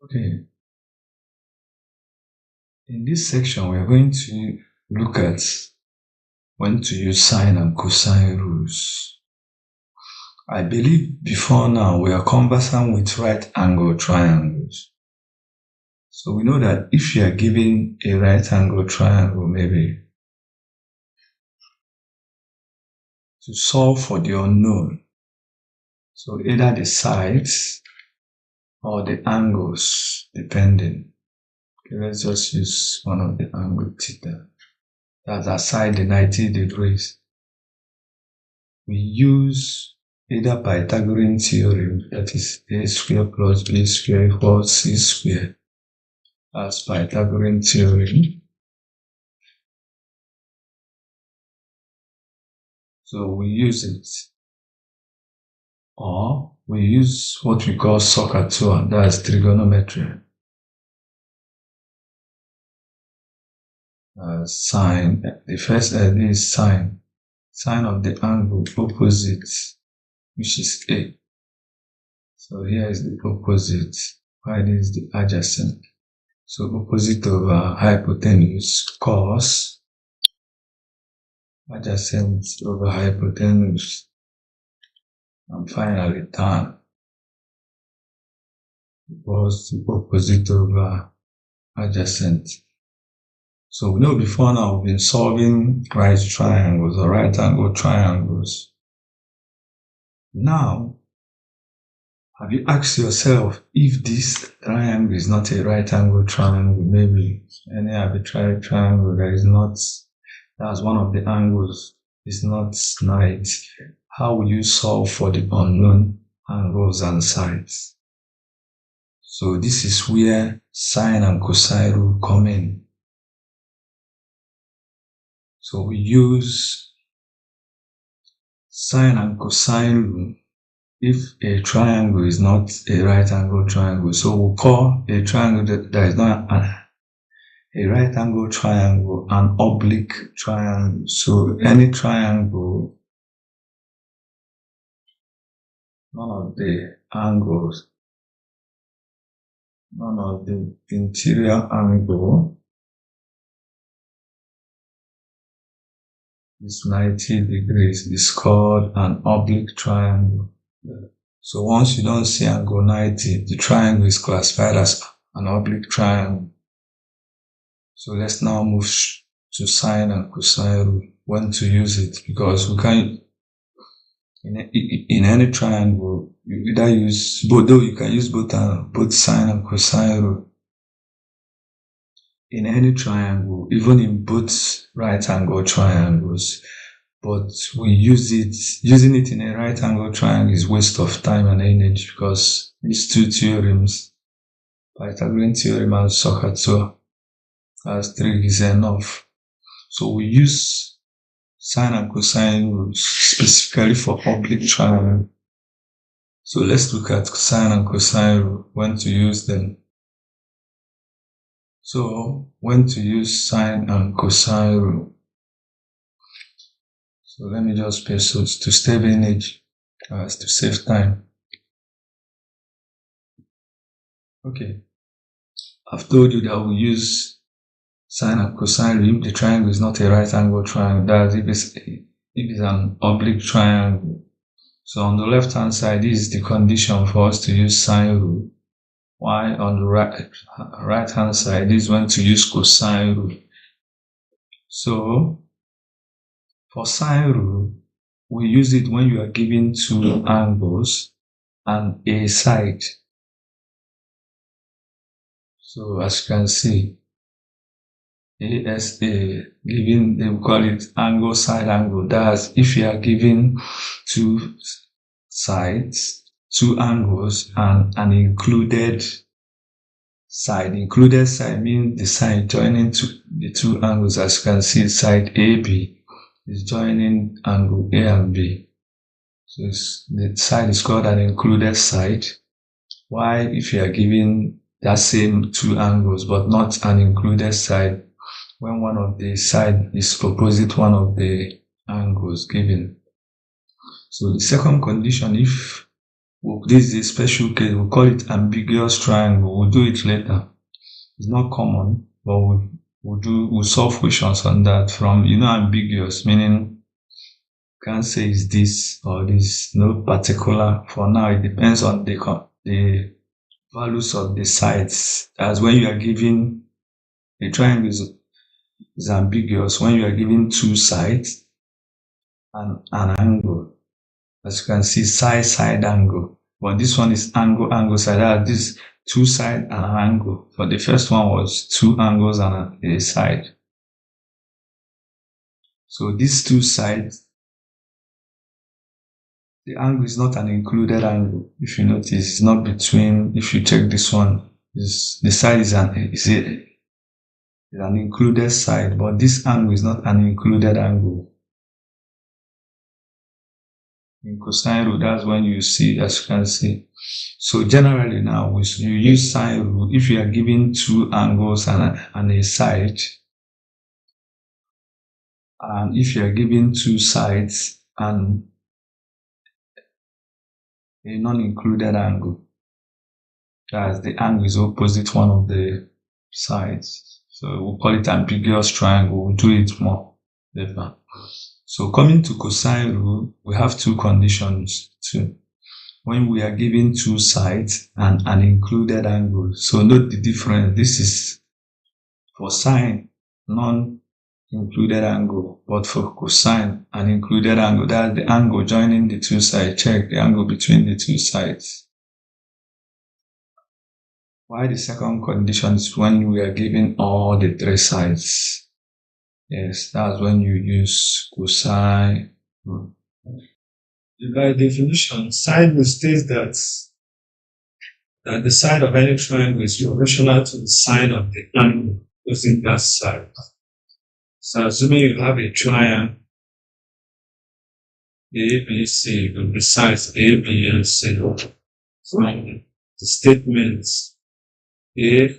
Okay. In this section, we are going to look at when to use sine and cosine rules. I believe before now we are conversant with right angle triangles. So we know that if you are given a right angle triangle, maybe to solve for the unknown, so either the sides or the angles, depending. Okay, let's just use one of the angle theta. That's aside the 90 degrees. We use either Pythagorean theorem, that is a square plus b square equals c square, as Pythagorean theorem. So we use it. Or we use what we call SOHCAHTOA, that's trigonometry. Sine, the first idea is sine. Sine of the angle opposite, which is A. So here is the opposite, while this is the adjacent. So opposite over hypotenuse, cos, adjacent over hypotenuse, and finally tan, equals the opposite over adjacent. So we know before now we've been solving right triangles or right angle triangles. Now, have you asked yourself if this triangle is not a right angle triangle, maybe any arbitrary triangle that is not, that's one of the angles is not right, how will you solve for the unknown angles and sides? So this is where sine and cosine rule come in. So we use sine and cosine rule if a triangle is not a right angle triangle. So we'll call a triangle that is not a right angle triangle an oblique triangle. So any triangle, none of the angles, none of the interior angle is 90 degrees is called an oblique triangle. So once you don't see angle 90, the triangle is classified as an oblique triangle. So let's now move to sine and cosine rule, when to use it, because we can, in any triangle, you either use both, though you can use both sine and cosine rule. In any triangle, even in both right angle triangles, but we using it in a right angle triangle is waste of time and energy, because these two theorems, Pythagorean theorem and SOHCAHTOA, as 3 is enough. So we use sine and cosine rules specifically for oblique triangle. So let's look at sine and cosine rule, when to use them. So when to use sine and cosine rule. So let me just paste so to save energy, to save time. Okay, I've told you that we use sine and cosine rule if the triangle is not a right angle triangle. That's if it's an oblique triangle. So on the left hand side, this is the condition for us to use sine rule. While on the right hand side, this is when to use cosine rule. So for sine rule, we use it when you are given two angles and a side. So as you can see, ASA, given, they will call it angle side angle. That's if you are given two sides, two angles, and an included side. Included side means the side joining the two angles. As you can see, side AB is joining angle A and B. So the side is called an included side. Why, if you are given that same two angles but not an included side, when one of the side is opposite one of the angles given. So the second condition, if This is a special case. We'll call it ambiguous triangle. We'll do it later. It's not common, but we'll solve questions on that from, ambiguous, meaning can't say it's this or this, no particular. For now, it depends on the values of the sides. As when you are given a triangle is ambiguous when you are given two sides and an angle. As you can see, side angle. But this one is angle side. This two side and an angle. But the first one was two angles and a side. So these two sides, the angle is not an included angle. If you notice, it's not between. If you check this one, the side is an included side, but this angle is not an included angle. In cosine rule, that's when you see, as you can see. So generally now, you use sine rule if you are given two angles and a side, and if you are given two sides and a non-included angle, as the angle is opposite one of the sides. So we'll call it ambiguous triangle. We'll do it more later. So coming to cosine rule, we have two conditions too. When we are given two sides and an included angle. So note the difference. This is for sine, non-included angle, but for cosine, an included angle. That's the angle joining the two sides. Check the angle between the two sides. Why the second condition is when we are given all the three sides. Yes, that's when you use cosine rule. By definition, sine rule states that the side of any triangle is proportional to the side of the angle using that side. So assuming you have a triangle ABC with the sides A, B, and C, from the statements A is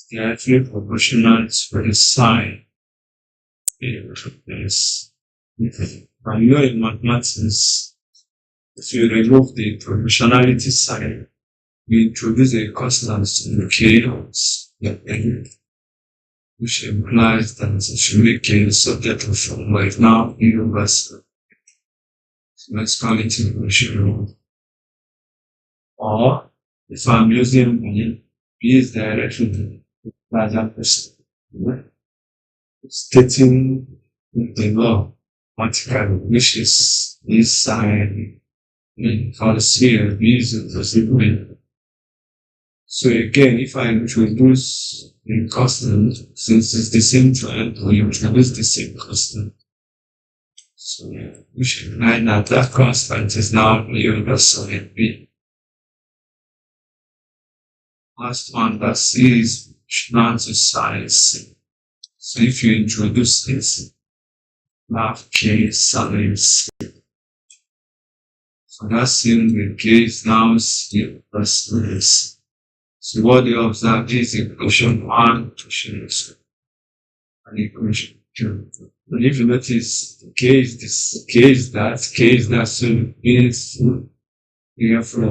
directly proportional to the side. Yes. And you know in mathematics, if you remove the proportionality sign, we introduce a constant in chaos, which implies that it should be k subject to formula is now universal. So let's call it integration. Or if I'm using B is directly the larger person. Stating the law mathematically, which is this sine for the sphere B is the. So again, if I introduce the constant, since it's the same triangle, we introduce the same constant. So we should find that that constant is now universal in B. Last one, that C is proportional to sine C. So if you introduce this, now K sine C. So that's in the case now C plus this. So what you observe is equation 1, equation 2, and equation 2. And if you notice the K is this, K is that, so it means here from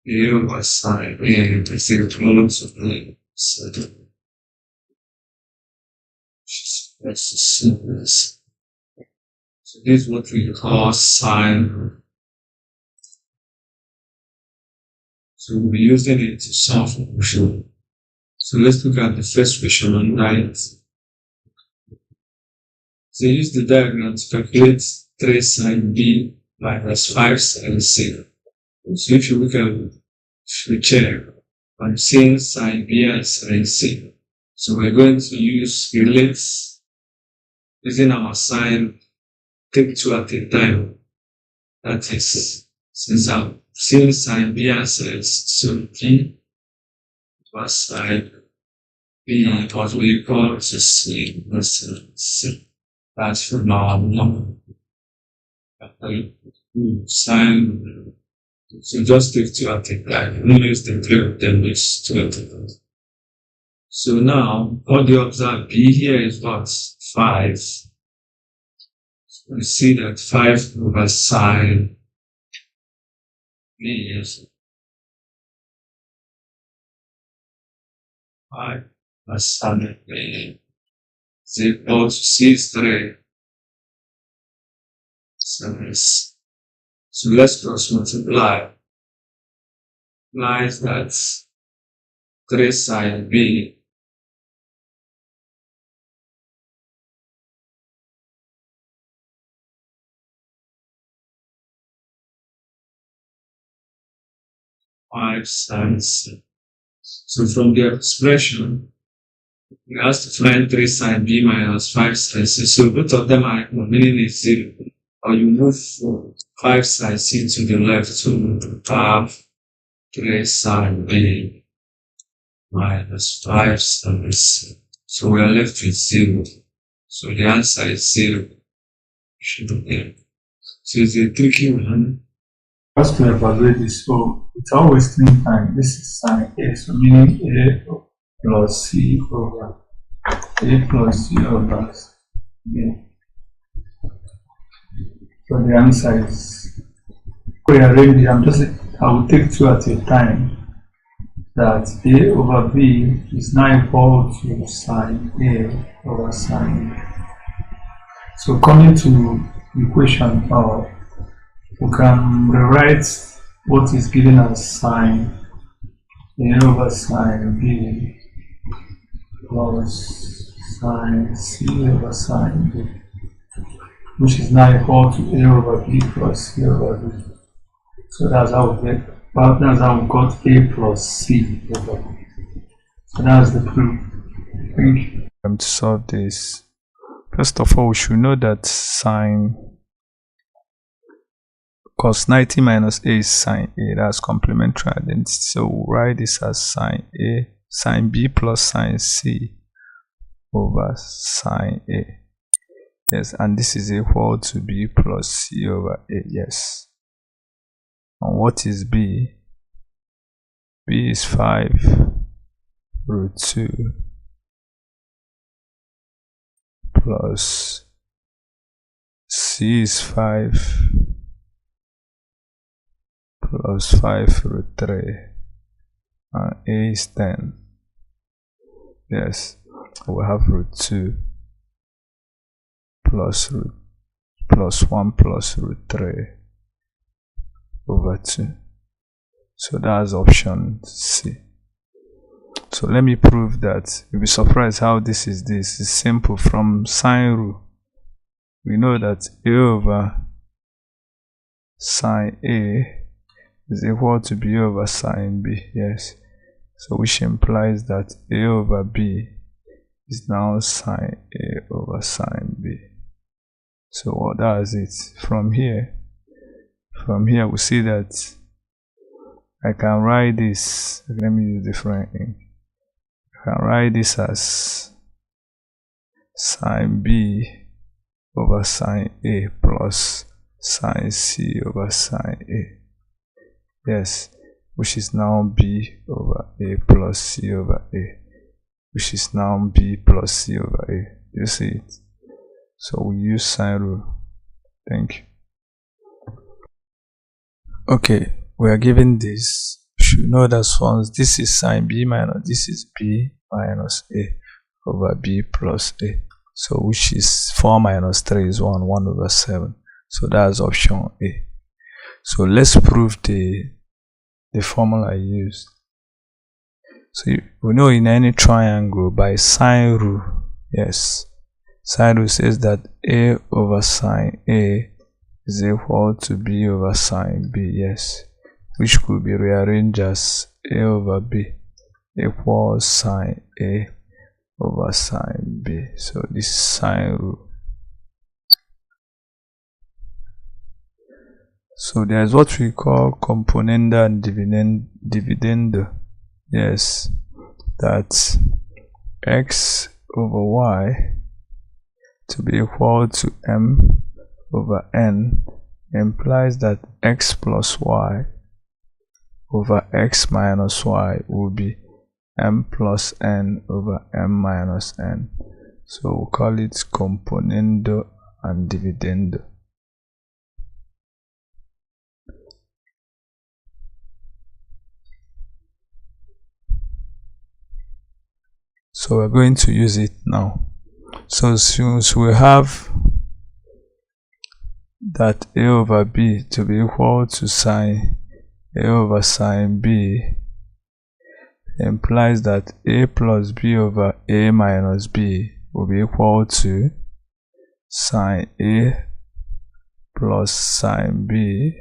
A over sine A is equal to so this is what we call sine. So we'll be using it to solve the question. So let's look at the first question on right. So use the diagram to calculate 3 sine B minus 5 sine C. So if you look at the check, I'm seeing sine B and sine C. So we're going to use relates using our sine, take 2 at a time. That is, since I'm seeing sine B and sine C, so B plus sine B, what we call to C plus C. That's from our number. Sine, so just take 2 at a time. We use the 3 of them, which 2 at a time. So now, what you observe B here is what? 5. So we see that 5 over sine B is 5 plus 100B is equal to C3. So let's cross multiply. Implies that 3 sine B five sine C. So from the expression, we have to find 3 sine B minus 5 sine C. So both of them are equal, meaning it's 0. Or you move 5 sine C to the left to have 3 sine B minus 5 sine C. So we are left with 0. So the answer is 0. Should be there. So it's a tricky one. First to evaluate this, so without wasting time, this is sine A, so meaning A plus C over A plus C over B. So the answer is, rearrange it, I will take two at a time. That A over B is now equal to sine A over sine B. So coming to equation of, we can rewrite what is given as sine A over sine B plus sine C over sine B, which is now equal to A over B plus C over B. So that's how we get, well, that's how we got A plus C over B. So that's the proof. Thank you. To solve this, first of all, we should know that sine cos 90 minus A is sine A. That's complementary identity. So we'll write this as sine A, sine B plus sine C over sine A. Yes, and this is equal to B plus C over A. Yes. And what is B? B is 5 root 2 plus C is 5 plus 5 root 3 and A is 10. Yes, we have root 2 plus 1 plus root 3 over 2. So that's option C. So let me prove that. You'll be surprised how this is this. It's simple. From sine rule, we know that A over sine A is equal to B over sine B. Yes. So which implies that A over B is now sine A over sine B. So what does it? From here we see that I can write this. Let me use different ink. I can write this as sine B over sine A plus sine C over sine A. Yes, which is now B over A plus C over A, which is now B plus C over A. You see it? So we use sine rule. Thank you. Okay, we are given this. You should know that once this is sine B minus this is B minus A over B plus A. So which is 4 minus 3 is 1 over 7. So that's option A. So let's prove the formula I used. So we know in any triangle by sine rule, yes, sine rule says that A over sine A is equal to B over sine B, yes, which could be rearranged as A over B equals sine A over sine B. So this is sine rule. So there's what we call componenda and dividendo. Yes, that x over y to be equal to m over n implies that x plus y over x minus y will be m plus n over m minus n. So we'll call it componendo and dividendo. So we're going to use it now. So since we have that A over B to be equal to sine A over sine B, implies that A plus B over A minus B will be equal to sine A plus sine B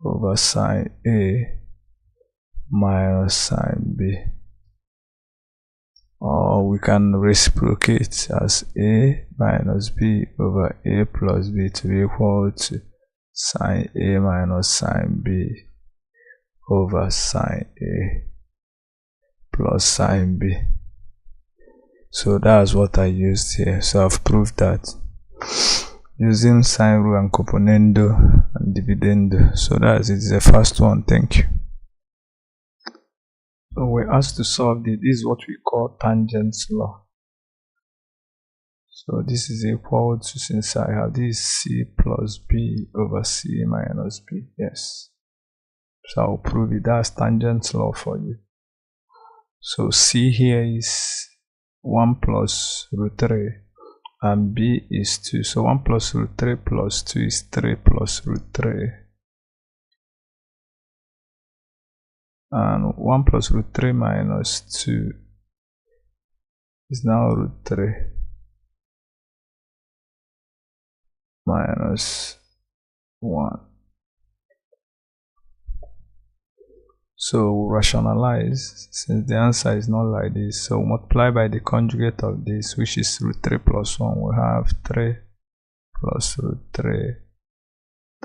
over sine A minus sine B. Or we can reciprocate as A minus B over A plus B to be equal to sine A minus sine B over sine A plus sine B. So that's what I used here. So I've proved that using sine rule and componendo and dividendo. So that's it. It's the first one. Thank you. So we're asked to solve this. This is what we call tangent's law. So this is equal to, since I have this C plus B over C minus B. Yes. So I'll prove it. That's tangent's law for you. So C here is 1 plus root 3 and B is 2. So 1 plus root 3 plus 2 is 3 plus root 3. And 1 plus root 3 minus 2 is now root 3 minus 1. So rationalize, since the answer is not like this. So multiply by the conjugate of this, which is root 3 plus 1. We have 3 plus root 3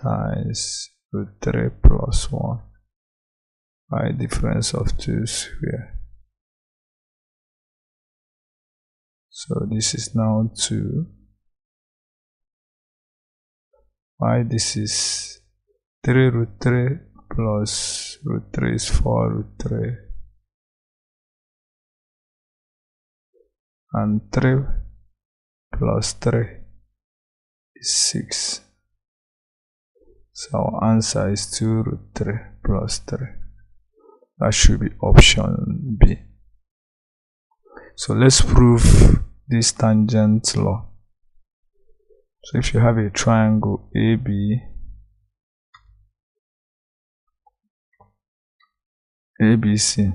times root 3 plus 1 by difference of 2 square. So this is now 2. Why this is 3 root 3 plus root 3 is 4 root 3. And 3 plus 3 is 6. So our answer is 2 root 3 plus 3. That should be option B. So let's prove this tangent law. So if you have a triangle ABC.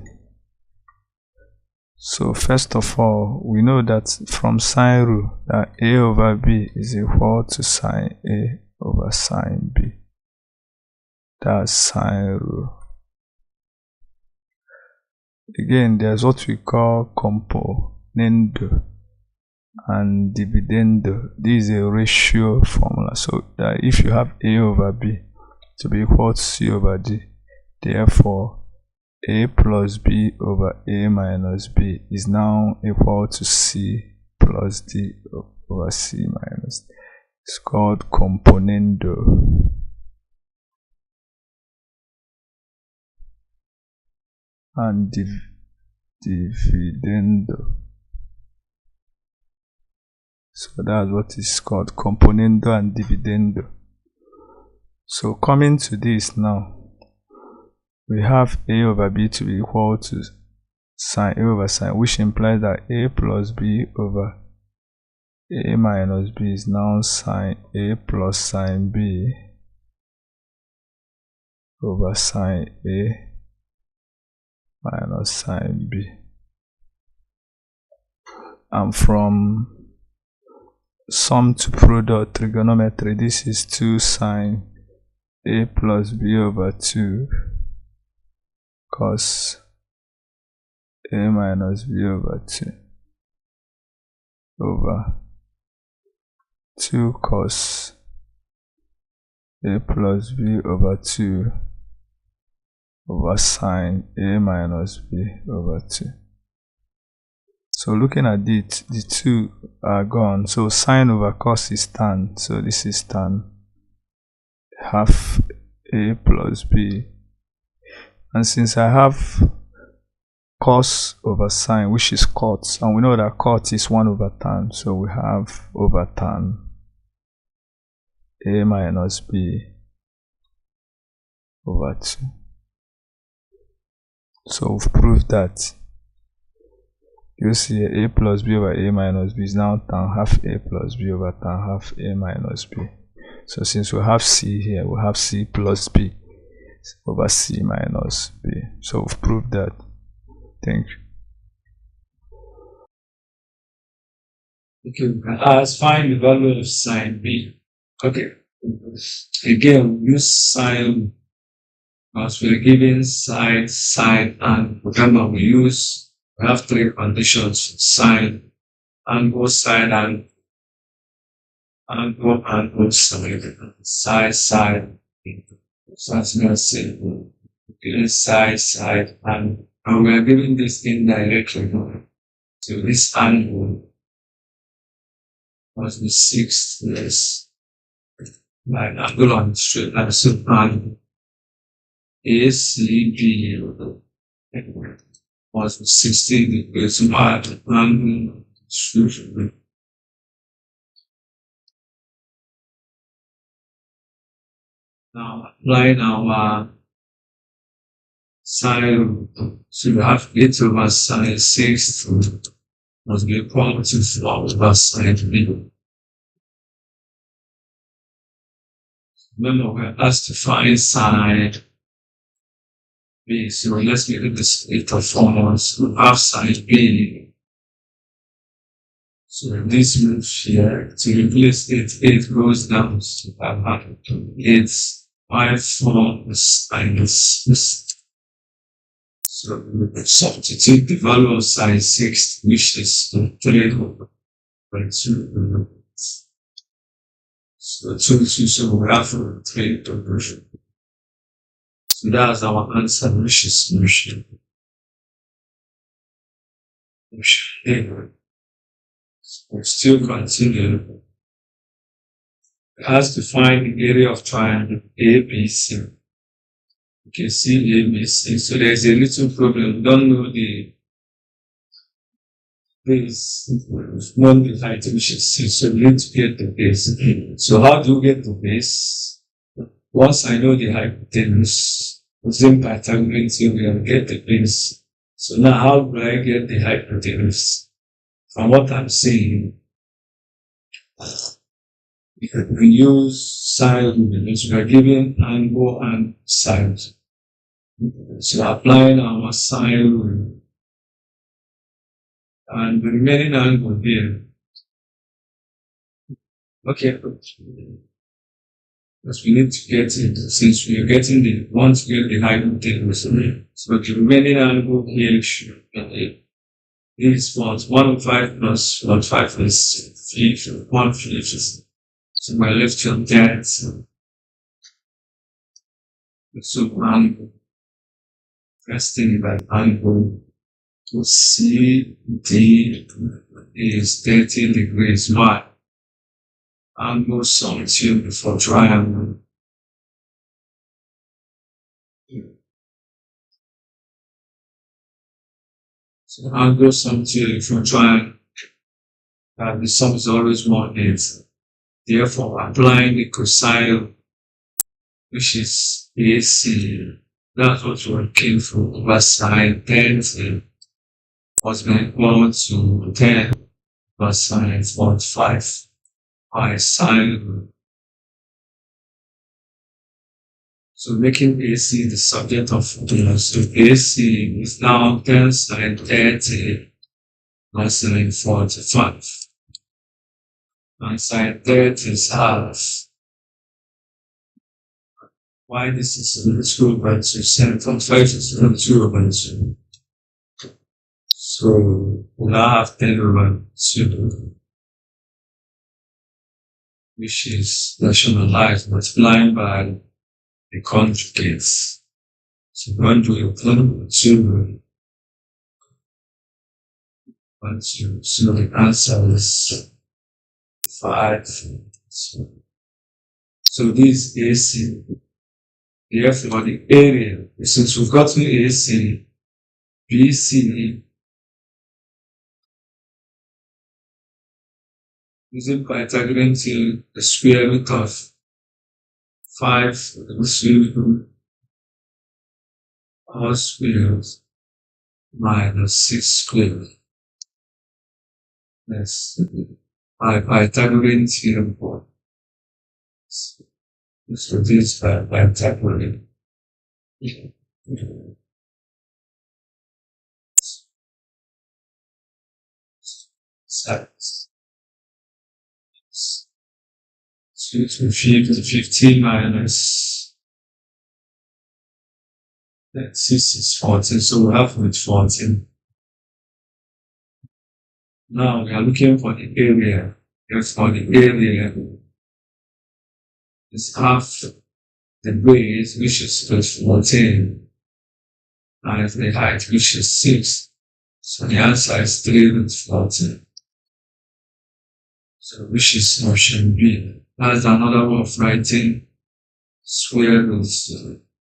So first of all, we know that from sine rule that A over B is equal to sine A over sine B. That's sine rule. Again, there's what we call componendo and dividendo. This is a ratio formula. So that if you have A over B to be equal to C over D, therefore A plus B over A minus B is now equal to C plus D over C minus D. It's called componendo. And dividendo. So that's what is called componendo and dividendo. So coming to this now, we have A over B to be equal to sine A over sine, which implies that A plus B over A minus B is now sine A plus sine B over sine A minus sine B. And from sum to product trigonometry, this is 2 sine A plus B over 2 cos A minus B over 2 over 2 cos A plus B over 2 over sine A minus B over 2. So looking at it, the 2 are gone. So sine over cos is tan. So this is tan half A plus B. And since I have cos over sine, which is cot, and we know that cot is 1 over tan, so we have over tan A minus B over 2. So we've proved that you see a plus b over a minus b is now tan half a plus b over tan half a minus b. So since we have c here, we have c plus b over c minus b. So we've proved that. Thank you. Okay, as find the value of sine b. Okay, again, we use sine because we're given side, and remember we have three conditions: sine, angle, side, and angle, side. So as you can see, given side, and we are given this indirectly. So this angle was the sixth less line angle on the straight line. So angle ACB was the 60 degrees mark angle straight. Now applying our sine, so we have 8 over sine 6 must be equal to 4 over sine b. Remember, we're asked to find sine b, so let's make this split of formulas. We have sine b. So this move here, to replace it, 8 goes down to 8, 5, 4 minus this. So we substitute the value of sine 6, which is 3 over 2. So 2, so we have 3 conversion. So that's our answer, which is solution. We'll still continue. It has to find the area of triangle ABC. You can see ABC. So there's a little problem. Don't know the base. Not the height, which is 6. So we need to get the base. So how do we get the base? Once I know the hypotenuse, using Pythagorean theory, I'll get the base. So now how do I get the hypotenuse? From what I'm saying, we use sine because we are given angle and side. So applying our sine rule and the remaining angle here. Okay, because we need to get it, since we are getting the, once we get the hypotenuse, so the remaining angle here should be this was 105 plus 105 is 150. So my left hand that. So first thing about angle to CD is 30 degrees. Why? Angle something for triangle. So angle something for triangle. And the sum is always 1/8. Therefore, applying the cosine, which is AC, that's what we're looking for, over sine 10 was equal to 10 over sine 0.5 by sine. So making AC the subject of formula. So AC is now 10 sine 30 plus sine 45. And sine 30 is half. Why this is 2 over 2? Sine 45 is 2 over 2. So we now have 10 over 2, which is rationalized, multiplying by the conjugates. So we're going to do 10 over 2. So the answer is 5. So this AC, therefore the area, since we've got the AC, BC, using Pythagorean theorem, the square root of 5 all squared minus 6 squared. Yes. Pythagorean theorem is produced by Pythagorean. Sides. 15 minus 6 is 14, so we have with 14. Now we are looking for the area. Yes, for the area is half the base, which is plus 14, minus the height, which is 6. So the answer is 3 root 14. So which is option B. That's another way of writing square roots.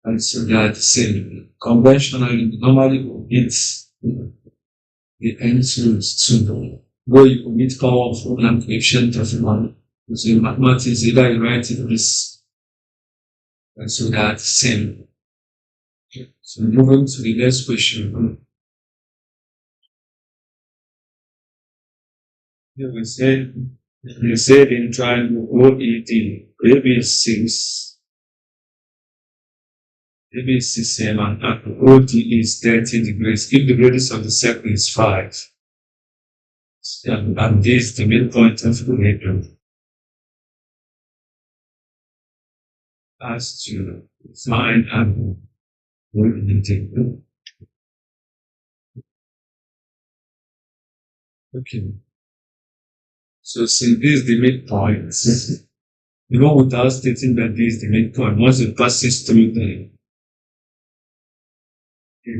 And so they are the same. Conventionally, normally we omit the nth roots too. Where you omit power of an coefficient of 1. So in mathematics, either you write it this. And so they are the same. So moving to the next question. Here we said in triangle OED, AB6 and OD is 30 degrees if the radius of the circle is 5. And this is the midpoint of the radius. As to find and okay. So since this is the midpoint, even without stating that this is the midpoint, once it passes through the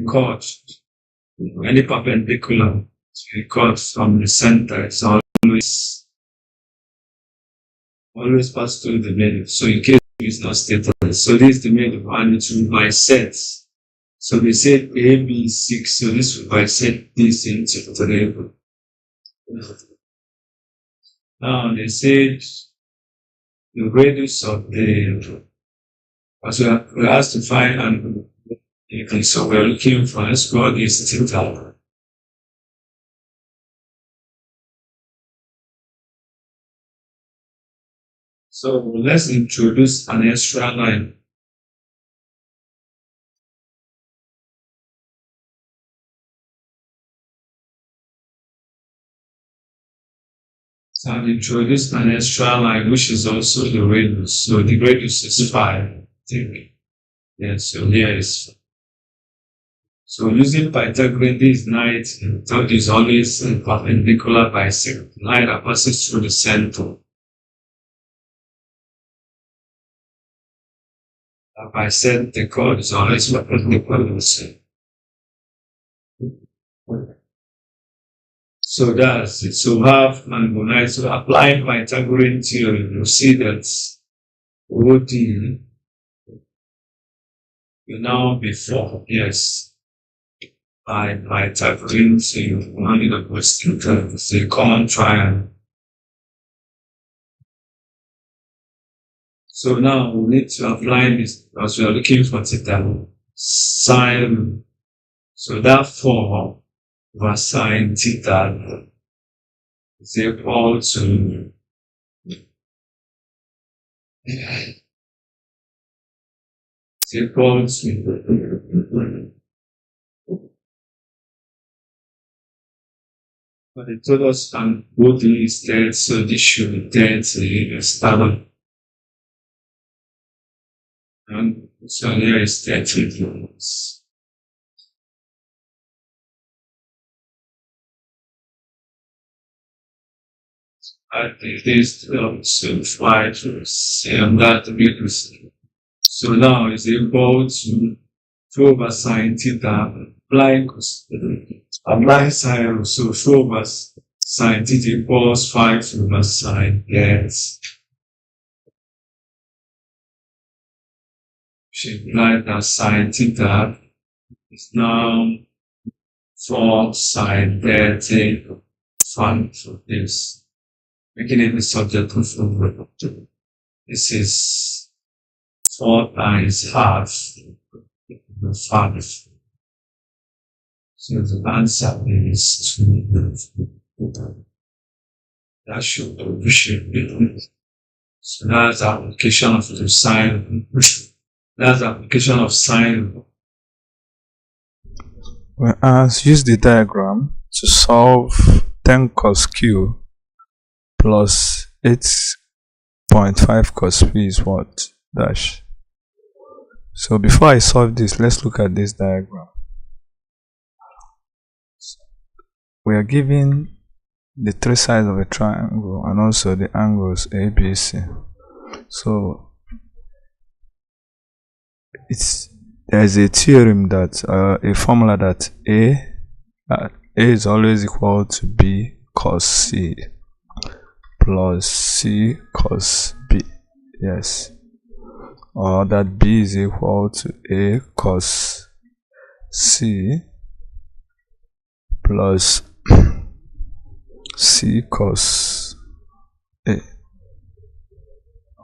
chord, any perpendicular to the chord from the center is always pass through the middle. So in case it's not stated, so this is the middle, and it will bisect. So they said AB6, so this will bisect this into the label. Now they said the radius of the, so we have to find and okay, so we're looking for, let's call this theta. So let's introduce an extra line. So I've introduced an extra line, which is also the radius. So the radius is 5, I think. Yeah, so here is. So using Pythagorean, this line is always perpendicular bisect. Line that passes through the center. Bisect the chord is always perpendicular to the center. So that's it. So have and bonite. So applying Pythagorean theory, you see that OD will now be 4. Yes. By Pythagorean theory, one of the question is a common triangle. So now we need to apply this because we are looking for theta sine. So that 4 over sine theta is equal to but the total span both is 10, so this should be 10 to start. And so here is 30 joules. I think this so 5 and that reduce. So now is equal to 2 over sine theta apply sine, so 2 over sine theta equals 5 over sine, yes. She implied that sine theta is now 4 sine 30 5 for this, making it the subject of the. This is 4 times half the 5. So the answer is 2. That should be. So that's the application of the sine. That's the application of sine. Whereas use the diagram to solve 10 cos q plus 8.5 cos p is what? Dash. So before I solve this, let's look at this diagram. We are given the three sides of a triangle and also the angles A, B, C. So there's a theorem that a formula that A is always equal to B cos C plus C cos B. Yes. Or that B is equal to A cos C plus C cos A,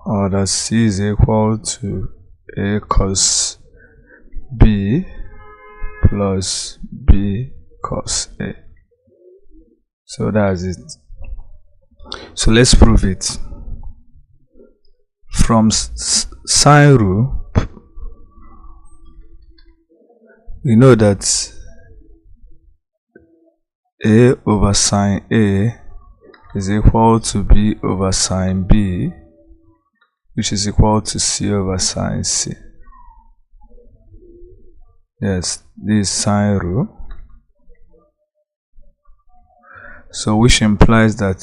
or that C is equal to A cos B plus B cos A. So that's it. So let's prove it. From sine rule, we know that A over sine A is equal to B over sine B, which is equal to C over sine C. Yes, this is sine rule. So which implies that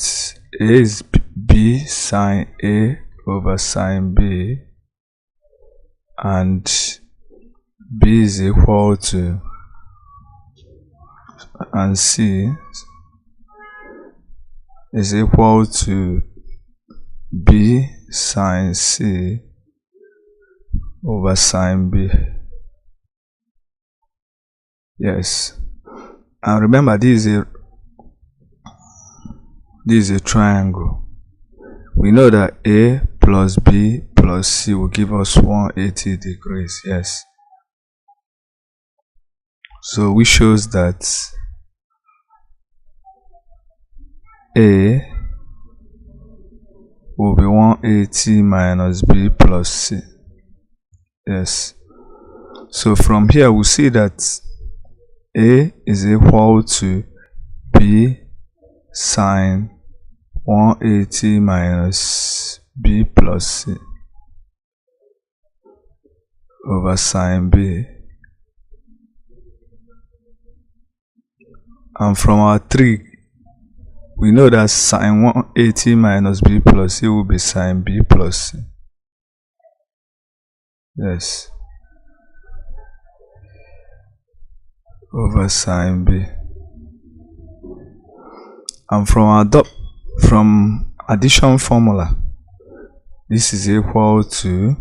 A is B sine A over sine B, and B is equal to, and C is equal to B sine C over sine B. Yes, and remember this is a triangle. We know that A plus B plus C will give us 180 degrees. Yes. So which shows that A will be 180 minus B plus C. Yes. So from here we see that A is equal to B sine 180 minus B plus C over sine B. And from our trick, we know that sine 180 minus B plus C will be sine B plus C. Yes. Over sine B. And from addition formula, this is equal to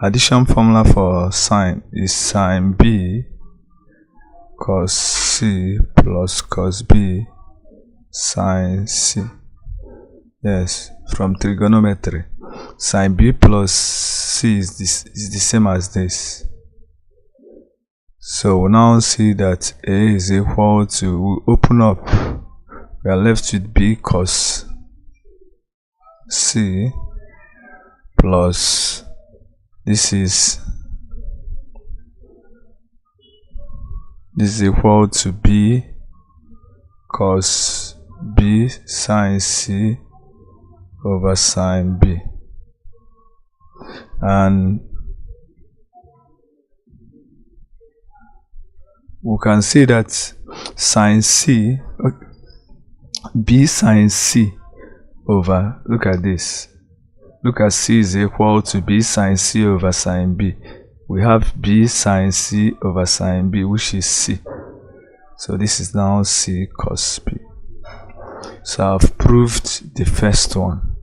addition formula for sine is sine B cos C plus cos B sine C. Yes, from trigonometry, sine B plus C is the same as this. So we now see that A is equal to, we open up, we are left with B cos C plus, this is equal to B cos B sine C over sine B. And we can see that sine C, B sine C over, look at this, look at C is equal to B sine C over sine B. We have B sine C over sine B, which is C. So this is now C cos B. So I've proved the first one.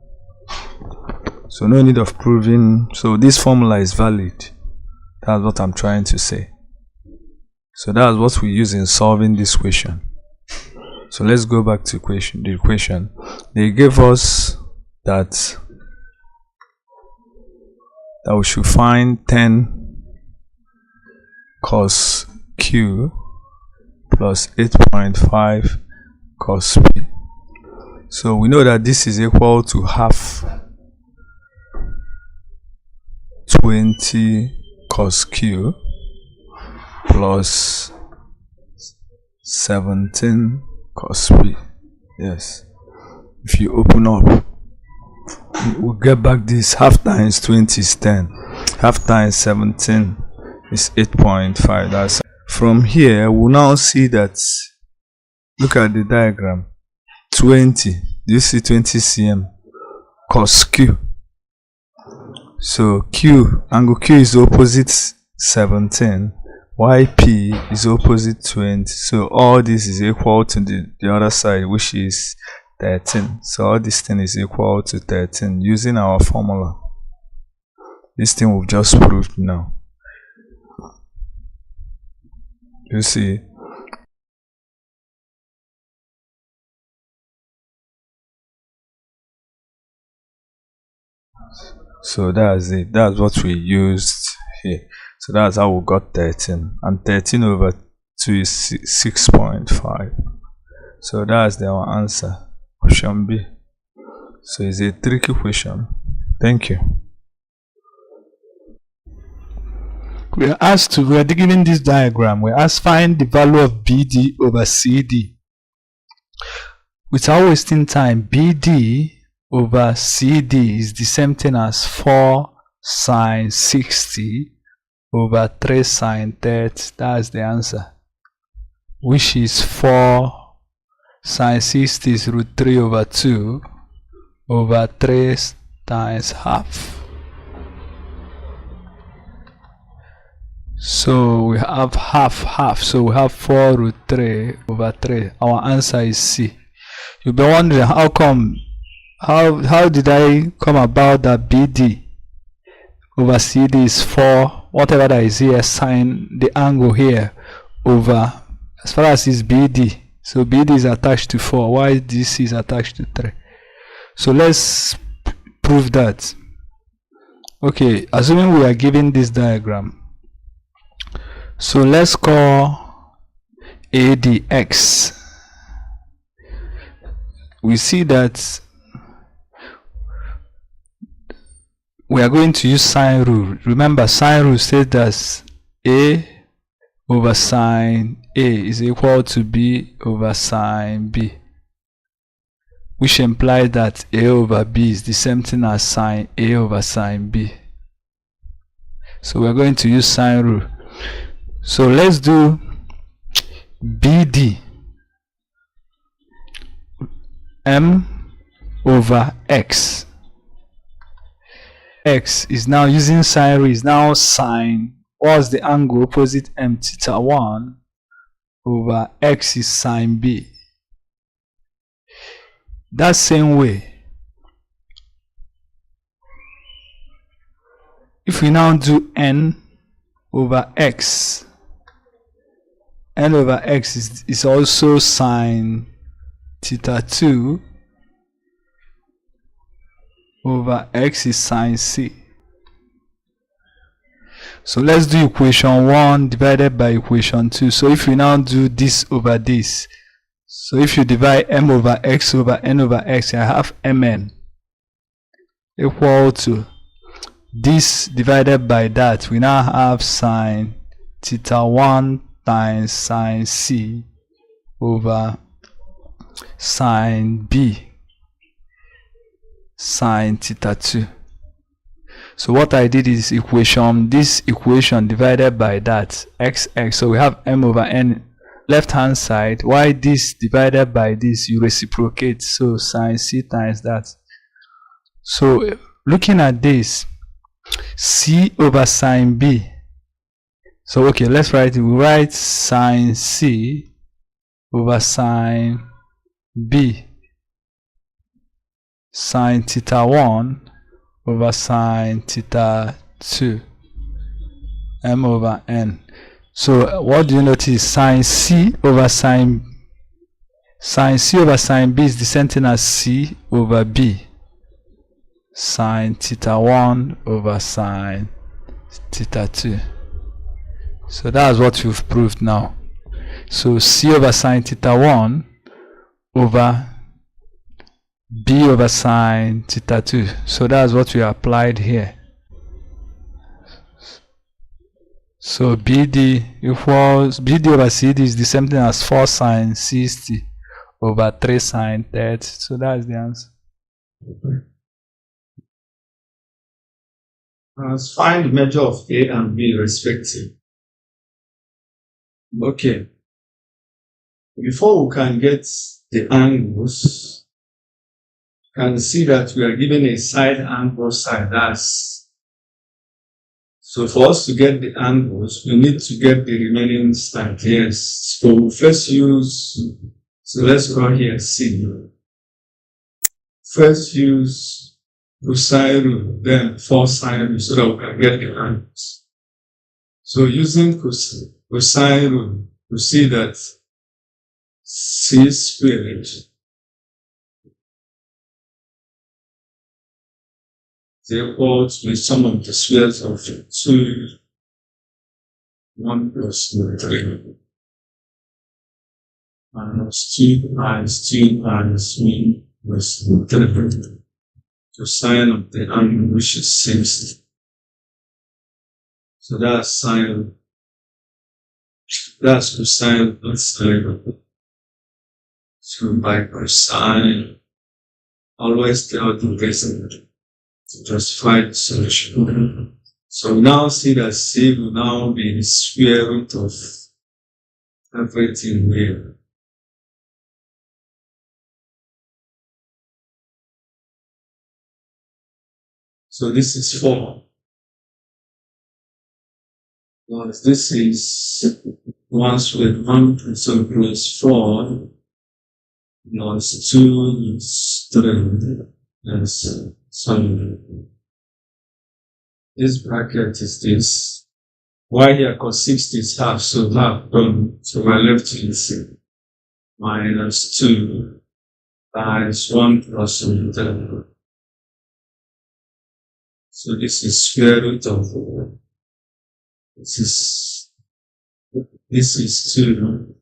So no need of proving, so this formula is valid. That's what I'm trying to say. So that's what we use in solving this question. So let's go back to the equation. They gave us that we should find 10 cos Q plus 8.5 cos P. So we know that this is equal to half 20 cos Q plus 17 cos P. Yes. If you open up, we'll get back this. Half times 20 is 10. Half times 17 is 8.5. That's from here. We'll now see that. Look at the diagram. 20. Do you see 20 cm? Cos Q. So Q, angle Q is opposite 17. YP is opposite 20. So all this is equal to the other side, which is 13. So all this thing is equal to 13 using our formula. This thing we've just proved now. You see. So that's it. That's what we used here. So that's how we got 13. And 13 over 2 is 6.5. So that's our answer. Option B. So it's a tricky question. Thank you. We are given this diagram. We are asked find the value of BD over CD. Without wasting time, BD over CD is the same thing as 4 sine 60 over 3 sine 30. That's the answer. Which is 4 sine 60 is root 3 over 2 over 3 times half. So we have half. So we have 4 root 3 over 3. Our answer is C. You'll be wondering how come. How did I come about that BD over CD is 4, whatever that is here, sine the angle here over, as far as is BD. So BD is attached to 4, while this is attached to 3. So let's prove that. Okay, assuming we are given this diagram. So let's call AD X. We see that we are going to use sine rule. Remember, sine rule says that A over sine A is equal to B over sine B, which implies that A over B is the same thing as sine A over sine B. So we are going to use sine rule. So let's do BD M over X. X is now using sine rule, is now sine, what's the angle opposite M, theta 1 over X is sine B. That same way, if we now do N over X, N over X is also sine theta 2 over X is sine C. So let's do equation 1 divided by equation 2. So if we now do this over this, so if you divide M over X over N over X, I have Mn equal to this divided by that. We now have sine theta 1 times sine C over sine B sine theta 2. So what I did is this equation divided by that, xx. So we have M over N left hand side, while this divided by this, you reciprocate. So sine C times that. So looking at this, C over sine B. So okay, let's write it. We write sine C over sine B sine theta 1 over sine theta 2 M over N. So what do you notice? Sine C over sine C over sine B is the same thing as C over B sine theta 1 over sine theta 2. So that's what we've proved now. So C over sine theta 1 over B over sine theta 2. So that's what we applied here. So BD equals, BD over CD is the same thing as 4 sine 60 over 3 sine 30. So that's the answer. Let's find the measure of A and B respectively. Okay. Before we can get the angles, you can see that we are given a side angle side. So for us to get the angles, we need to get the remaining side. Yes. So we'll first use, so let's go here, C. First use cosine rule, then 4 sine rule, so that we can get the angles. So using cosine rule, we see that C squared is equal to the sum of the squares of 2, 1 plus 3, minus 2 minus 2 minus 1 plus 3. Cosine of the angle, which is 60. So that's sine, that's cosine plus sine. So by cosine, always tell the reason to justify the solution. So now see that C will now be the square root of everything here. So this is 4. Plus this is 1 squared 1, so plus 4 plus 2 is 3 plus 7. This bracket is this. Y here cos 60 is half, so half done. So my left is minus 2 times 1 plus 3. So this is square root of this is 2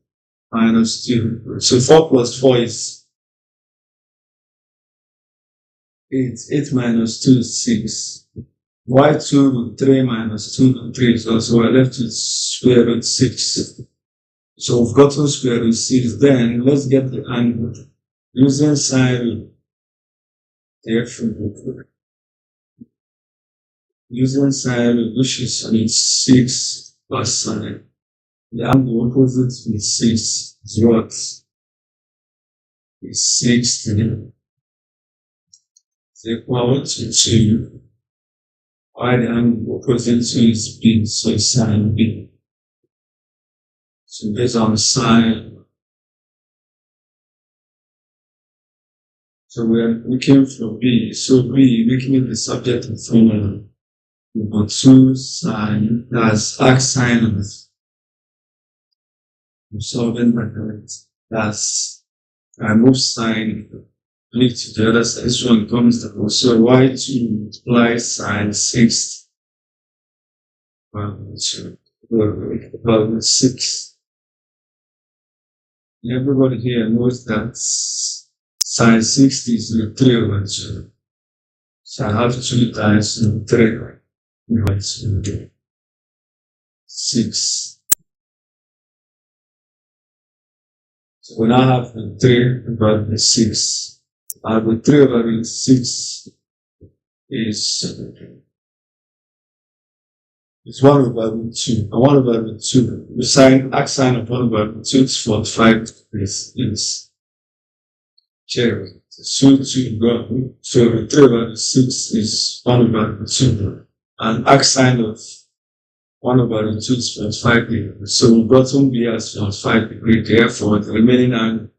minus 2. So 4 plus 4 is 8. 8 minus 2 is 6. Y2 root 3 minus 2 root 3 is also we're left with square root 6. So we've gotten square root 6. Then let's get the angle using sine rule. Therefore, using sine rule, which is 6 plus sine. The angle opposite with 6 is what? Is 60. It's equal to 2. Why the angle opposite to is B, so it's sine B. So based on sine, so we are looking for B. So B, making it the subject of formula. We want 2 sine, that's arc sine of it. I'm solving by that. That's, I move sine, flip to the other side. This one comes down. So Y2 multiplies sine 6. 1, 2, 6. Everybody here knows that sine 60 is root 3 over 2. So I have 2 times root 3 over 2. 6. So we now have root 3 over 6. And root 3 over 6 is 1 over root 2. And 1 over root 2, the sine, arc sine of 1 over root 2 is 45 degrees. Is cherry. So 2 gone. So root 3 over 6 is 1 over root 2. And arc sine of 1 over root 2 is 45 degrees. So we've gotten B as 45 degrees. Therefore, the remaining angle,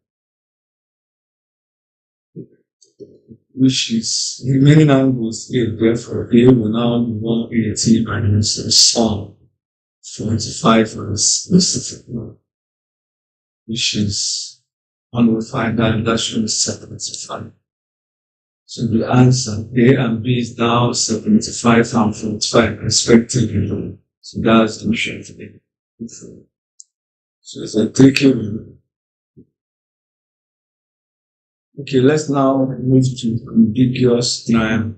which is remaining angles here, therefore A will now be 180 minus the sum 45 minus which is 105, that should be 75. So the answer A and B is now 75 and 45 respectively. So that's the mission today. So it's a tricky one. Okay, let's now move to ambiguous triangle.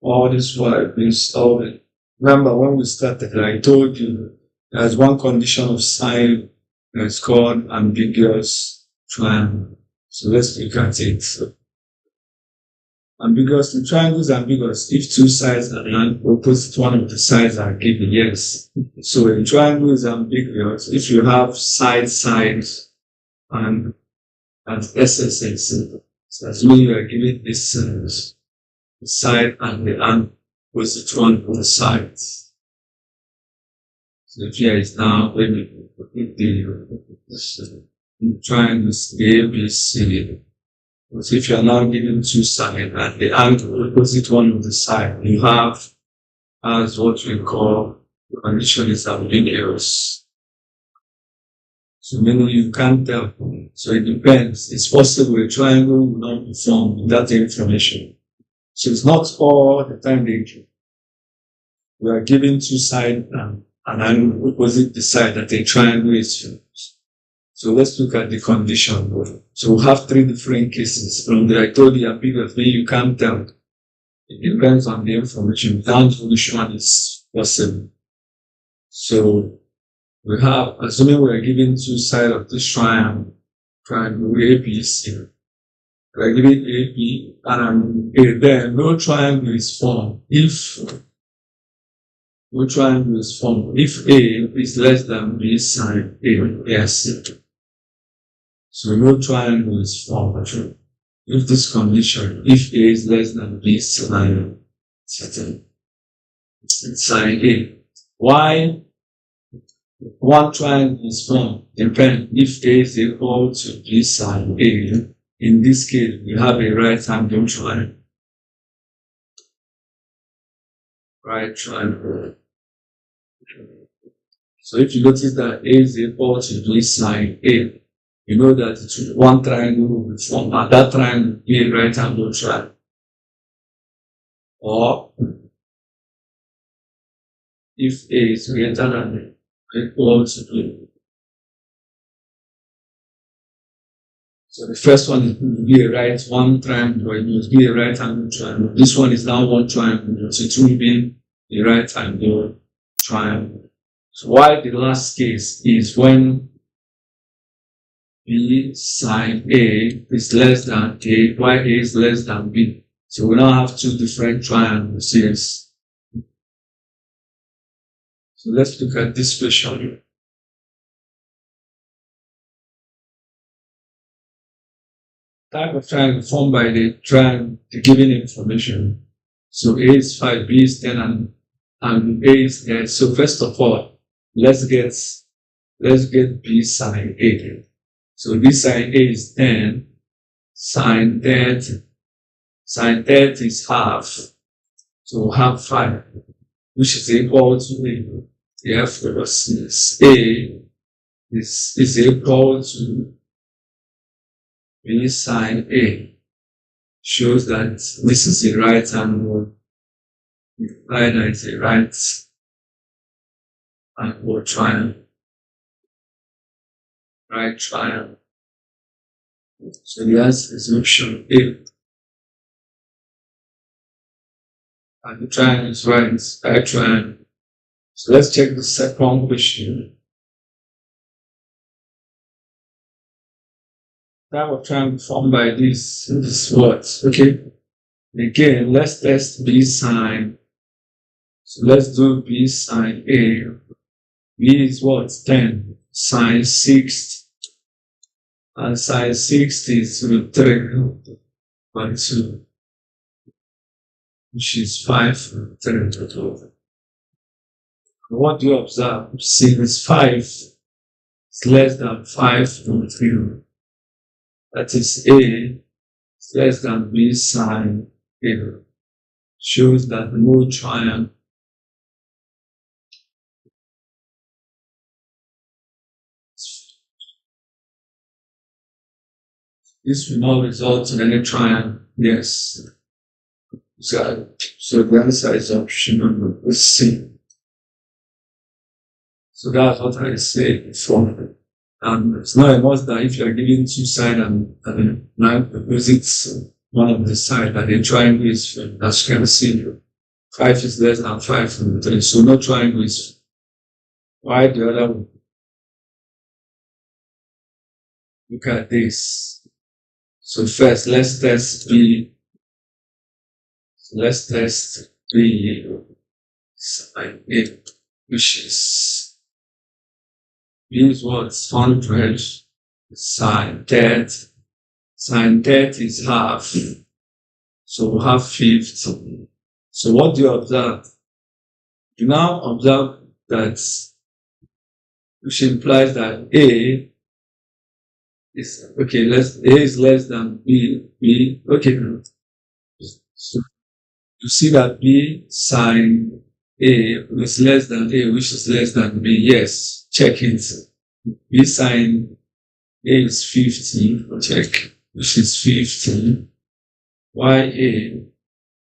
All this while I've been solving. Remember when we started, I told you there's one condition of sine that's called ambiguous triangle. So let's look at it. Ambiguous, the triangle is ambiguous if two sides and opposite one of the sides are given, yes. So a triangle is ambiguous if you have sides and SSS. So as when you are given this the side and the opposite one of the sides. So here is now when we put the triangles A, B, C. But if you are now given two sides and the angle opposite one of the side, you have as what we call the condition is ambiguous. So meaning you can't tell. So it depends. It's possible a triangle will not be formed without information. So it's not all the time they do. We are given two sides and an angle opposite the side that a triangle is formed. So let's look at the condition. So we have three different cases. From the I told you ambiguous, when you can't tell. It depends on the information. Without which one is possible. So we have, assuming we are given two sides of this triangle ABC. We are given AB and then no triangle is formed if no triangle is formed if A is less than B sine A. Yes. So no triangle is formed if this condition, if A is less than B sine A. Why one triangle is formed depends if A is equal to B sine A. In this case, we have a right angle triangle. Right triangle. So if you notice that A is equal to B sine A, you know that one triangle will be formed, and that triangle will be a right angle triangle. Or if A is greater than equal to B. So the first one is going to be a right one triangle, or it must be a right angle triangle. This one is now one triangle, so it will be a right angle triangle. So why the last case is when B sine A is less than A, while A is less than B. So we now have two different triangles, yes. So let's look at this question. Type of triangle formed by the triangle, the given information. So A is 5, B is 10, and A is 10. So first of all, let's get B sine A. So B sine A is 10, sine 30. Sine 30 is half. So half 5, which is equal to A. Therefore, since A is equal to B sine A, shows that this is a right angle. Either it's a right angle triangle. Right triangle. So the answer is option A. And the triangle is right triangle. So let's check the second question. Type of triangle formed by this what? Okay. Again, let's test B sine. So let's do B sine A. B is what? 10. Sine 60. And sine 60 is 3.2. Which is 5.3. What do you observe? Since 5 is less than 5.3. That is A is less than B sine A. Shows that no triangle this will not result in any triangle. Yes. So the answer is option number C. So that's what I say before. And it's not a must that if you're giving two sides and now opposites one of the side that the triangle is, as you can see, 5 is less than 5 and 3. So no triangle is. Why the other one? Look at this. So first, let's test B. Let's test B sine A, which is B is what? 100 sine 30. Sine 30 is half. So we have 50. So what do you observe? You now observe that, which implies that A is, okay, A is less than B, okay. So you see that B sine A is less than A, which is less than B. Yes, check it. B sine A is 50, check, which is 50. Y A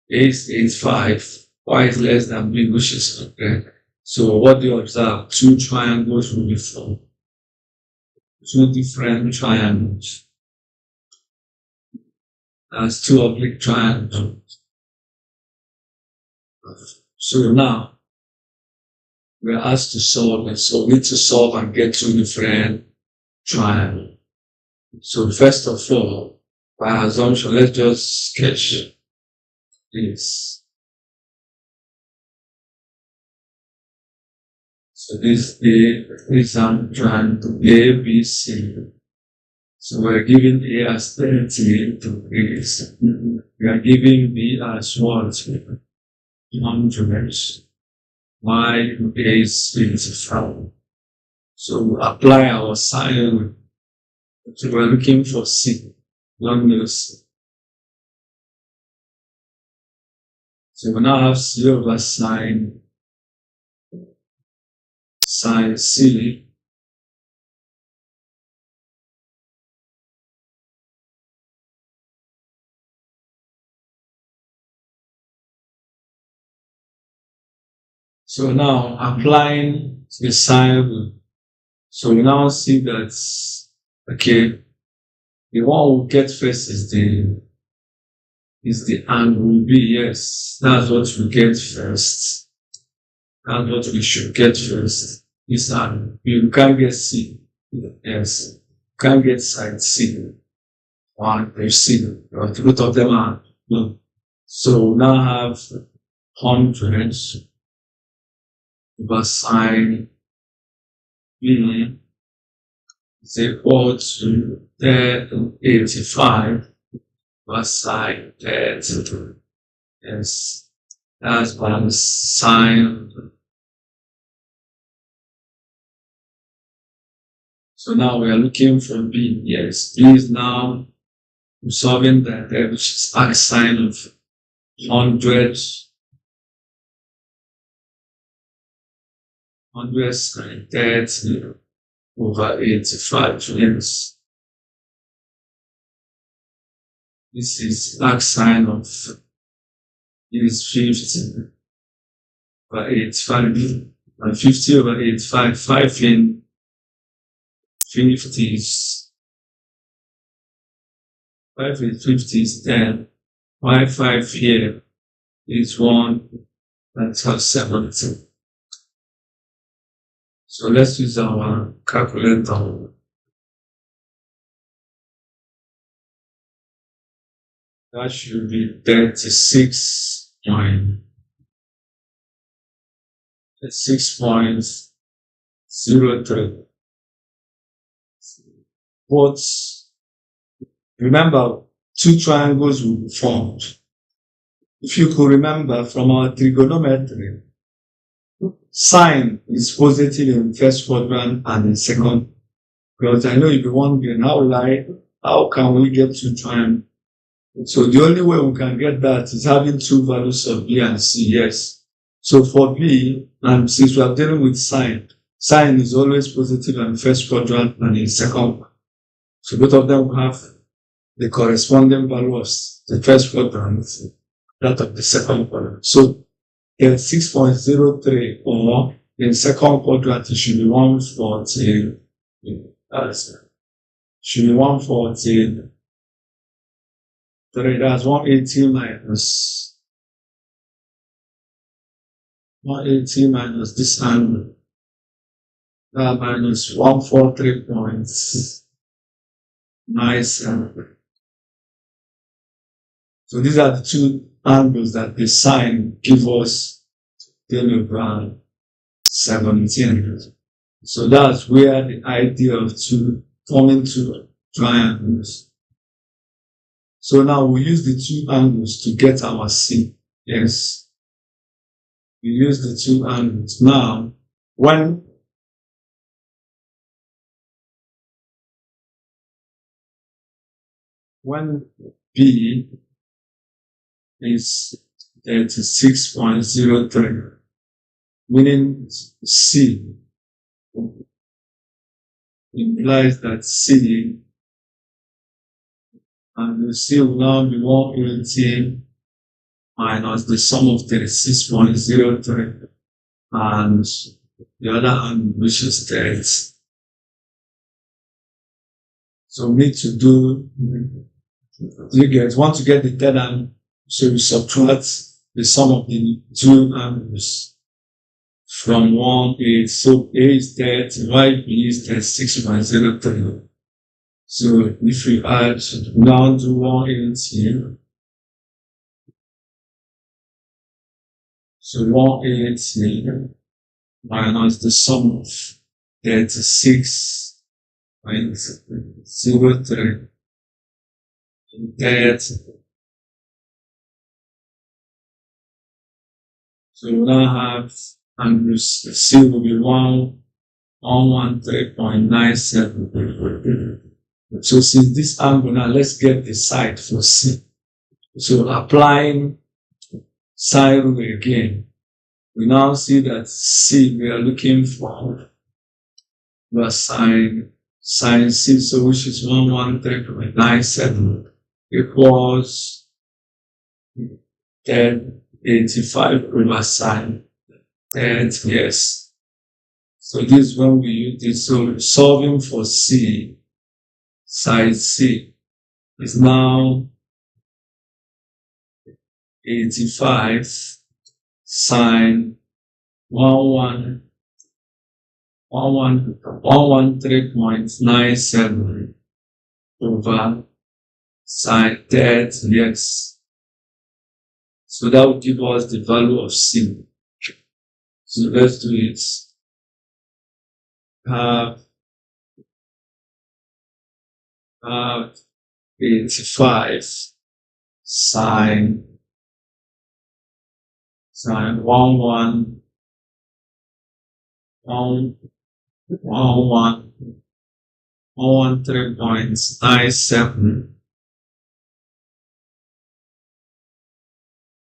is 85. Y is less than B, which is 100. So what do you observe? Two triangles will be formed. Two different triangles. That's two oblique triangles. So now we're asked to solve it. So we need to solve and get two different triangles. So first of all, by assumption, let's just sketch this. So this is triangle A, B, C. So we're giving A as 30 degrees. We are giving B as what? 100. Y is 55. So we apply our sine rule. So we're looking for C. Long C. So we now have C over sine C. So now applying the sine rule. So we now see that, okay, the one we get first is the angle B. Yes, that's what we get first. That's what we should get first. This angle. You can't get C. Yes. You can't get side C. One, there's C. But both of them are no. So we now have 100 over sine B is equal to 85 over sine 30. Yes. That's one sine. So now we are looking for B. Yes, B is now solving that, which is arc sine of 100 sine 30 over 85. Yes. This is arc sine of is 50 over 85, and 50 over 85, 5 in 50 is 5 in 50 is 10. Why 5 here is 1, that's 70. So let's use our calculator. That should be 36.03. But remember, two triangles will be formed. If you could remember from our trigonometry, sine is positive in first quadrant and in second. Because I know if you want to how can we get two triangles? So the only way we can get that is having two values of B and C, yes. So for B, and since we are dealing with sine is always positive in first quadrant and in second. So both of them will have the corresponding value of the first quadrant, that of the second quadrant. So 6.03 or in second quadrant, it should be 114. Should be 114. That's 180 minus 180 minus this angle. That minus 143.97. So these are the two angles that the sine give us around 17. So that's where the idea of forming two triangles. So now we use the two angles to get our C. Yes. We use the two angles. Now, when B is 36.03, meaning C implies that C and the C will now be 180 minus the sum of 36.03 and the other angle, which is 30. So we need to do, you guys want to get the third angle, so we subtract the sum of the two angles from 180. So A is 30, Y B is 36.03. So if we add down to 180, so 180 minus the sum of 36.03 and 30. So we now have angles C will be 113.97. So since this angle, now let's get the side for C. So applying sine rule again, we now see that C we are looking for the sine C, so which is 113.97 equals 1085 over sine 10, yes. So this is when we use this. So solving for C, side C is now 85 sine 113.97 over sine 30, yes. So that would give us the value of C. So let's do it. Have 85 sine 113.97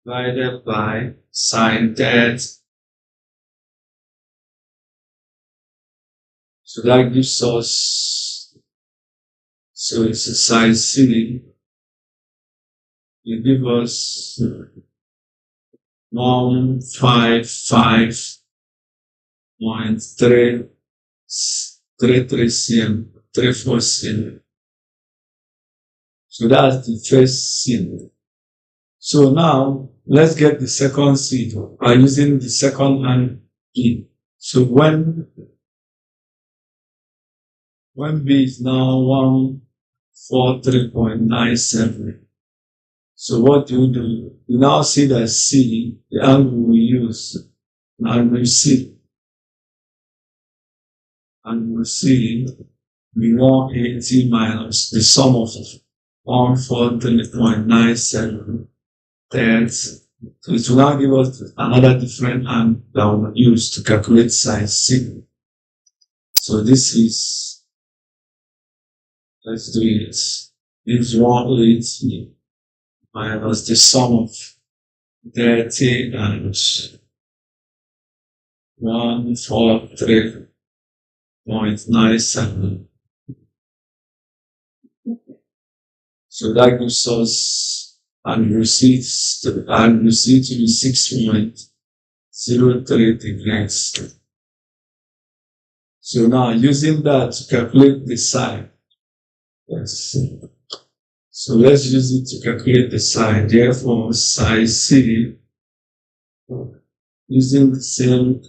divided by sine 30. So that gives us, so it's a side C. It gives us 155.33 cm, 34 cm. So that's the first cm. So now let's get the second C by using the second and B. So when B is now 143.97. So what do? You now see that C, the angle we use, angle C. Angle C, we 180 minus the sum of 143.97. So it will now give us another different angle that we'll use to calculate sine C. So this is, let's do it. It's 180 minus the sum of 30 and 143.97. So that gives us angle C to be 6.03 degrees. So now using that to calculate the sine. So let's use it to calculate the sine. Therefore, sine C, using the same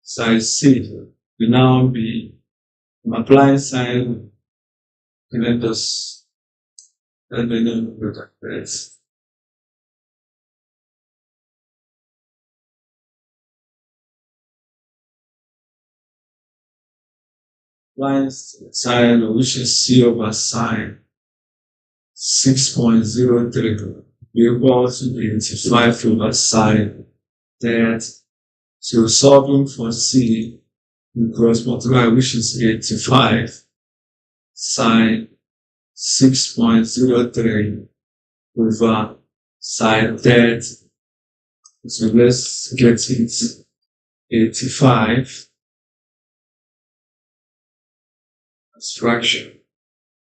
sine C, will now be applying sine. Let me look at this. Applying sine, which is C over sine 6.03 equals to 85 over sine 30. So solving for C, we cross multiply, which is 85 sine 6.03 over sine 30. So let's get it 85 fraction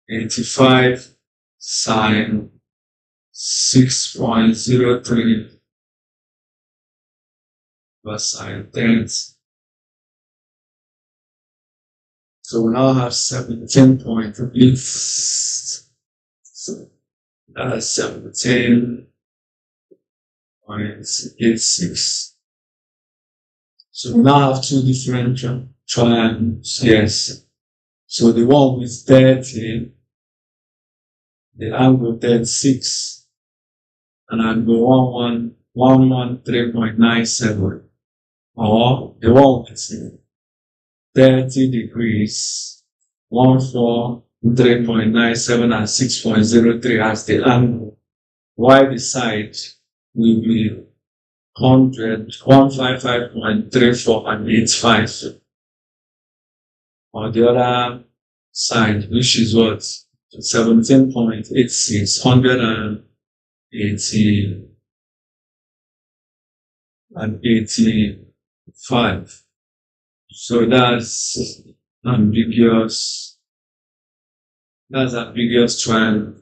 85 sine 6.03 over sine 30. So we now have 17.8. That's 17.86. So we now have two different triangles. Yes. So the one with 30, the angle 36, and angle 113.97, or the one with 30 degrees, 143.97 and 6.03 as the angle, while the side will be 155.34 and 85. On the other side, which is what? 17.86, 185. So that's ambiguous. That's ambiguous triangle.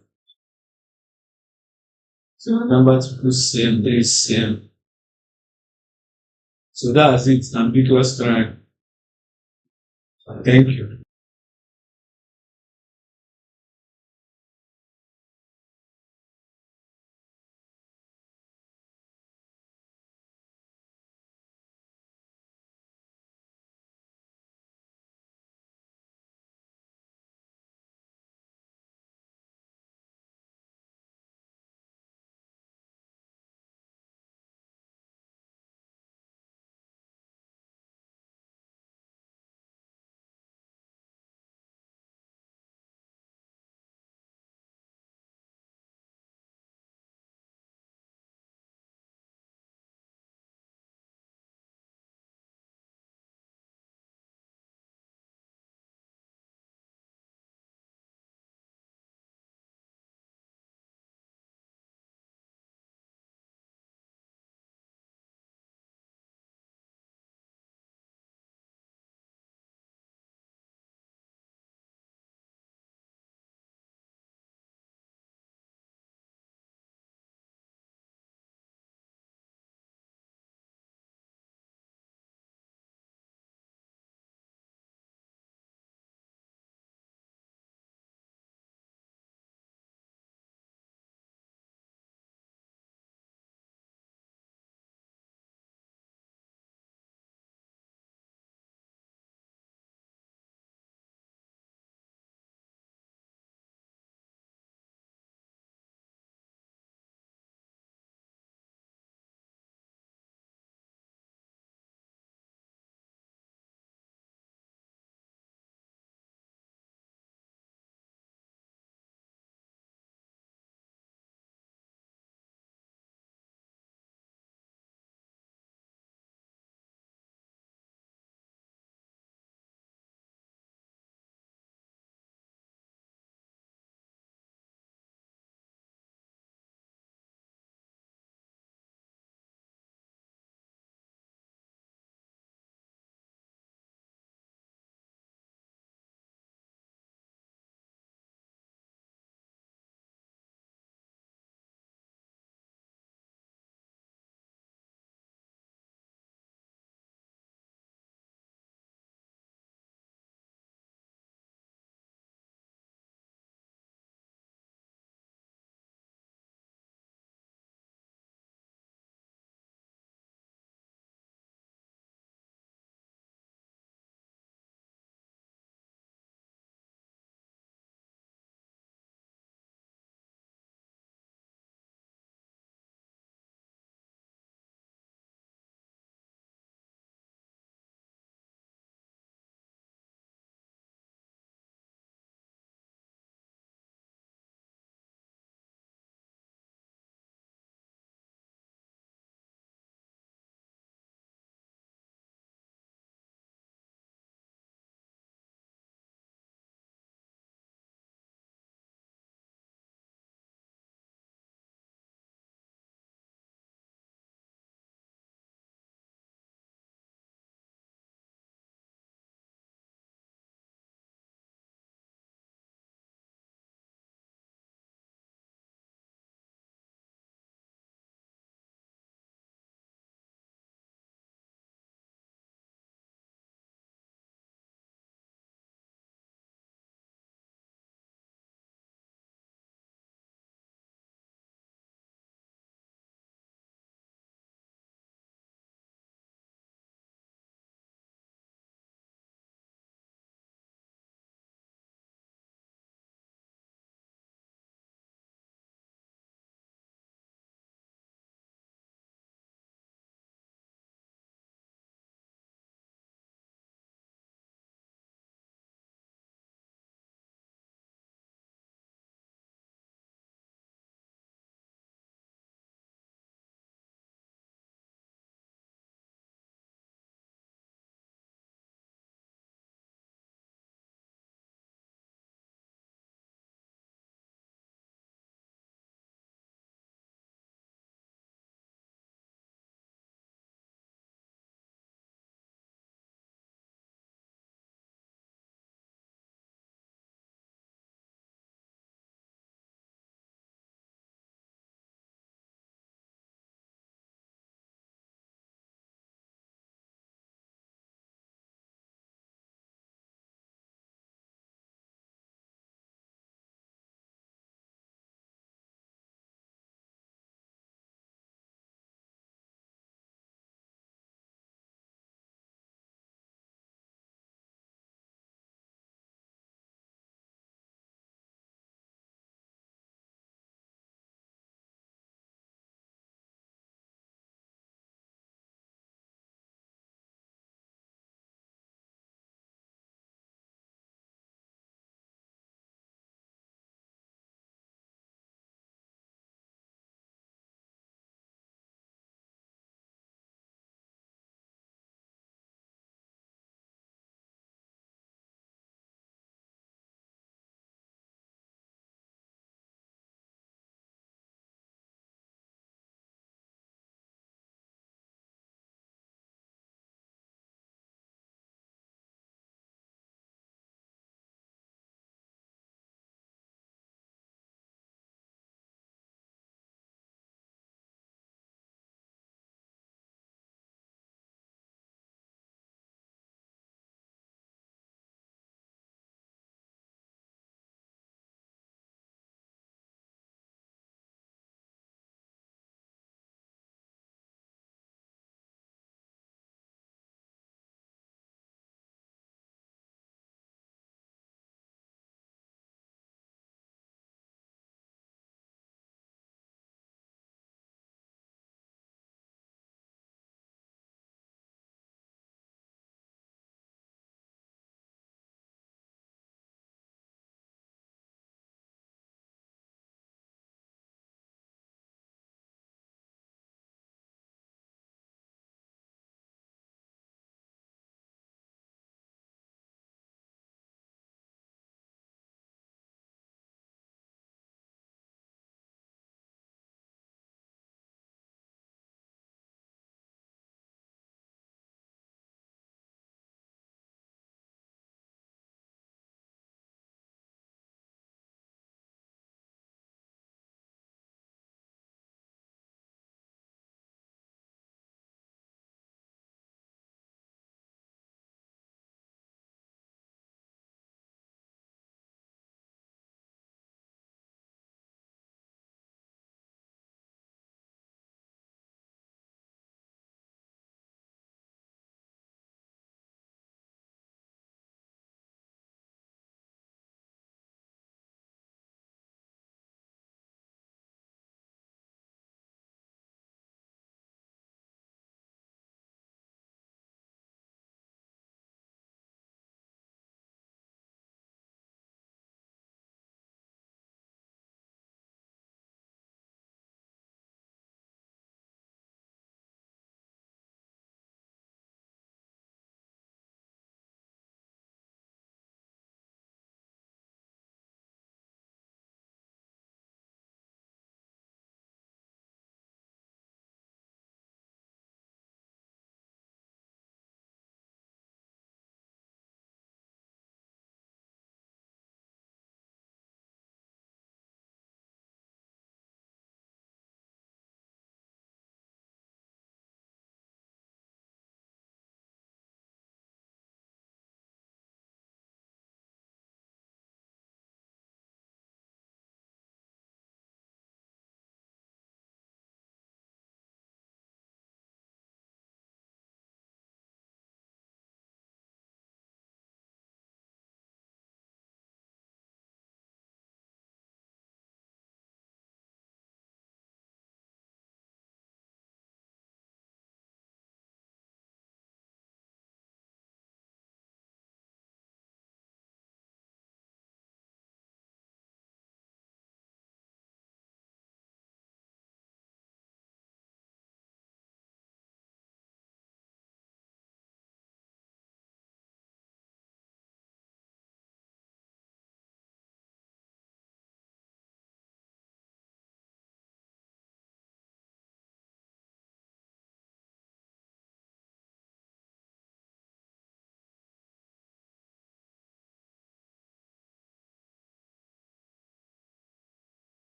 So remember to put same, there is same. So that's it, ambiguous triangle. Thank you.